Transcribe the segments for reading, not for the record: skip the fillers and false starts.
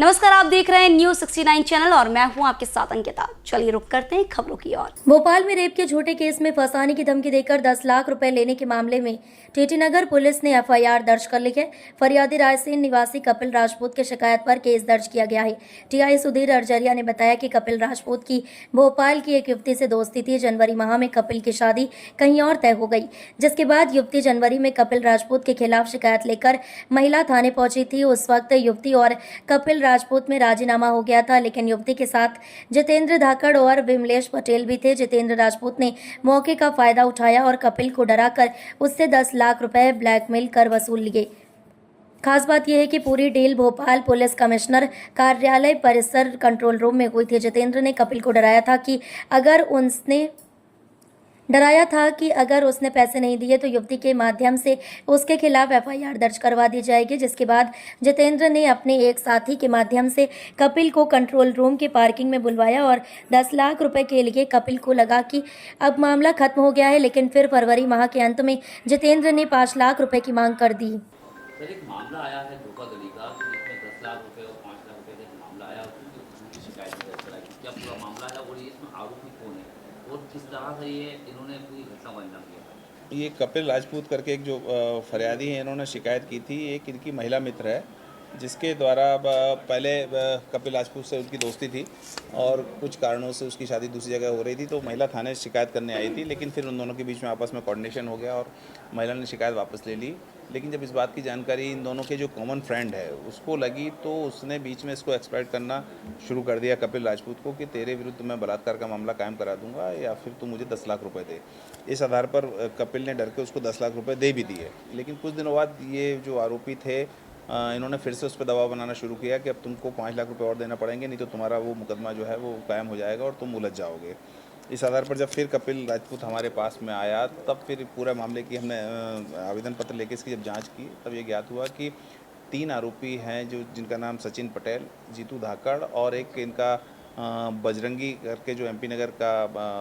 नमस्कार, आप देख रहे हैं न्यूज 69 चैनल और मैं हूं आपके साथ अंकिता। चलिए रुक करते हैं खबरों की ओर। भोपाल में रेप के झूठे केस में फंसाने की धमकी देकर 10 लाख रुपए लेने के मामले में टीटी नगर पुलिस ने एफआईआर दर्ज कर ली है। फरियादी रायसेन निवासी कपिल राजपूत की शिकायत पर केस दर्ज किया गया है। टीआई सुधीर अर्जरिया ने बताया कि कपिल राजपूत की भोपाल की एक युवती से दोस्ती थी। जनवरी माह में कपिल की शादी कहीं और तय हो गई, जिसके बाद युवती जनवरी में कपिल राजपूत के खिलाफ शिकायत लेकर महिला थाने पहुंची थी। उस वक्त युवती और कपिल राजपूत में राजीनामा हो गया था, लेकिन युवती के साथ जितेंद्र धाकड़ और विमलेश पटेल भी थे। जितेंद्र राजपूत ने मौके का फायदा उठाया और कपिल को डराकर उससे 10 लाख रुपए ब्लैकमेल कर वसूल लिए। खास बात यह है कि पूरी डील भोपाल पुलिस कमिश्नर कार्यालय परिसर कंट्रोल रूम में हुई थी। जितेंद्र ने कपिल को डराया था कि अगर उसने पैसे नहीं दिए तो युवती के माध्यम से उसके खिलाफ एफआईआर दर्ज करवा दी जाएगी, जिसके बाद जितेंद्र ने अपने एक साथी के माध्यम से कपिल को कंट्रोल रूम के पार्किंग में बुलवाया और 10 लाख रुपए के लिए कपिल को लगा कि अब मामला खत्म हो गया है, लेकिन फिर फरवरी माह के अंत में जितेंद्र ने 5 लाख रुपए की मांग कर दी। सर, एक मामला आया है धोखाधड़ी का, जिसमें 10 लाख रुपए और 5 लाख रुपए का मामला आया, उसकी शिकायत दर्ज कराई। क्या पूरा मामला है और इसमें आरोपी कौन है और किस तरह से इन्होंने पूरी घटना को अंजाम दिया? ये कपिल राजपूत करके एक जो फरियादी है, इन्होंने शिकायत की थी। एक इनकी महिला मित्र है, जिसके द्वारा पहले कपिल राजपूत से उनकी दोस्ती थी और कुछ कारणों से उसकी शादी दूसरी जगह हो रही थी, तो महिला थाने शिकायत करने आई थी। लेकिन फिर उन दोनों के बीच में आपस में कोऑर्डिनेशन हो गया और महिला ने शिकायत वापस ले ली। लेकिन जब इस बात की जानकारी इन दोनों के जो कॉमन फ्रेंड है उसको लगी, तो उसने बीच में इसको एक्सप्लॉइट करना शुरू कर दिया कपिल राजपूत को कि तेरे विरुद्ध मैं बलात्कार का मामला कायम करा दूंगा या फिर तू मुझे 10 लाख रुपए दे। इस आधार पर कपिल ने डर के उसको 10 लाख रुपए दे भी दिए। लेकिन कुछ दिनों बाद ये जो आरोपी थे, इन्होंने फिर से उस पर दबाव बनाना शुरू किया कि अब तुमको 5 लाख रुपए और देना पड़ेंगे, नहीं तो तुम्हारा वो मुकदमा जो है वो कायम हो जाएगा और तुम उलझ जाओगे। इस आधार पर जब फिर कपिल राजपूत हमारे पास में आया, तब फिर पूरे मामले की हमने आवेदन पत्र लेके इसकी जब जांच की, तब ये ज्ञात हुआ कि 3 आरोपी हैं, जिनका नाम सचिन पटेल, जीतू धाकड़ और एक इनका बजरंगी करके जो एमपी नगर का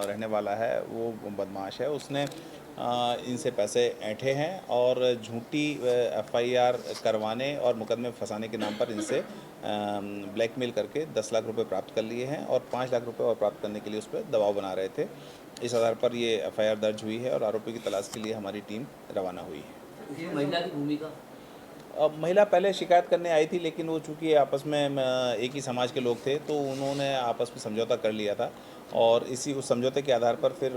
रहने वाला है, वो बदमाश है। उसने इनसे पैसे ऐंठे हैं और झूठी एफआईआर करवाने और मुकदमे फंसाने के नाम पर इनसे ब्लैकमेल करके 10 लाख रुपए प्राप्त कर लिए हैं और 5 लाख रुपए और प्राप्त करने के लिए उस पर दबाव बना रहे थे। इस आधार पर ये एफआईआर दर्ज हुई है और आरोपी की तलाश के लिए हमारी टीम रवाना हुई है। महिला की भूमिका? अब महिला पहले शिकायत करने आई थी, लेकिन वो चूँकि आपस में एक ही समाज के लोग थे, तो उन्होंने आपस में समझौता कर लिया था और उस समझौते के आधार पर फिर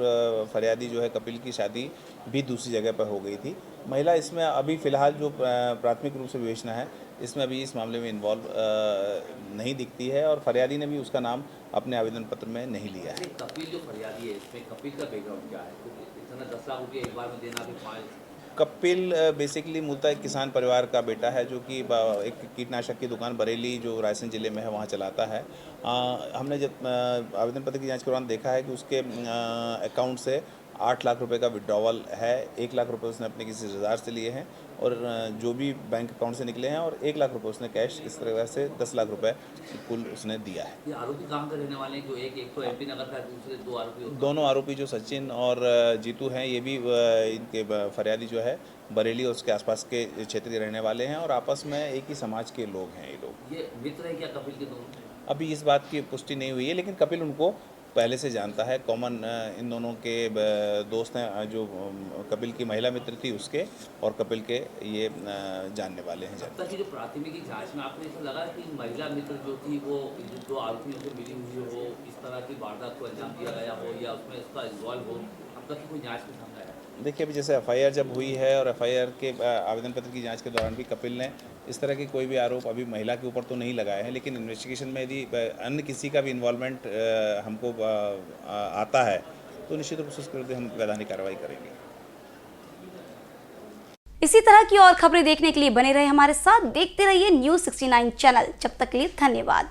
फरियादी जो है कपिल की शादी भी दूसरी जगह पर हो गई थी। महिला इसमें अभी फ़िलहाल जो प्राथमिक रूप से विवेचना है, इसमें अभी इस मामले में इन्वॉल्व नहीं दिखती है और फरियादी ने भी उसका नाम अपने आवेदन पत्र में नहीं लिया है। कपिल जो फरियादी है, इसमें कपिल का बैकग्राउंड क्या है? इतना 10 लाख रुपये एक बार में देना भी 5। कपिल बेसिकली मूलतः एक किसान परिवार का बेटा है, जो कि एक कीटनाशक की दुकान बरेली जो रायसेन ज़िले में है वहाँ चलाता है। हमने जब आवेदन पत्र की जांच के दौरान देखा है कि उसके अकाउंट से 8 लाख रुपए का विड्रॉवल है। 1 लाख रुपए उसने अपने किसी रिश्तेदार से लिए हैं और जो भी बैंक अकाउंट से निकले हैं, और 1 लाख रुपए उसने कैश, इस तरह से 10 लाख रुपए कुल उसने दिया है। ये आरोपी कहाँ के रहने वाले हैं? जो एक तो एमपी नगर का, दूसरे 2 आरोपी? दोनों आरोपी जो सचिन और जीतू हैं, ये भी इनके फरियादी जो है बरेली और उसके आसपास के क्षेत्र के रहने वाले हैं और आपस में एक ही समाज के लोग हैं। ये लोग ये मित्र है क्या कपिल के दोनों? अभी इस बात की पुष्टि नहीं हुई है, लेकिन कपिल उनको पहले से जानता है। कॉमन इन दोनों के दोस्त हैं, जो कपिल की महिला मित्र थी उसके और कपिल के ये जानने वाले हैं। जब तक की जो प्राथमिक जांच में आपको ऐसा लगा कि महिला मित्र जो थी वो 2 आरोपियों से मिली हुई हो, इस तरह की वारदात को अंजाम दिया गया हो या उसमें इसका इन्वॉल्व हो, अब तक की कोई जाँच में सामने आया? देखिए, अभी जैसे एफआईआर जब हुई है और एफआईआर के आवेदन पत्र की जांच के दौरान भी कपिल ने इस तरह की कोई भी आरोप अभी महिला के ऊपर तो नहीं लगाए हैं, लेकिन इन्वेस्टिगेशन में यदि अन्य किसी का भी इन्वॉल्वमेंट हमको आता है तो निश्चित रूप से उसके विरुद्ध हम वैधानिक कार्रवाई करेंगे। इसी तरह की और खबरें देखने के लिए बने रहे हमारे साथ, देखते रहिए न्यूज 69 चैनल। जब तक के लिए धन्यवाद।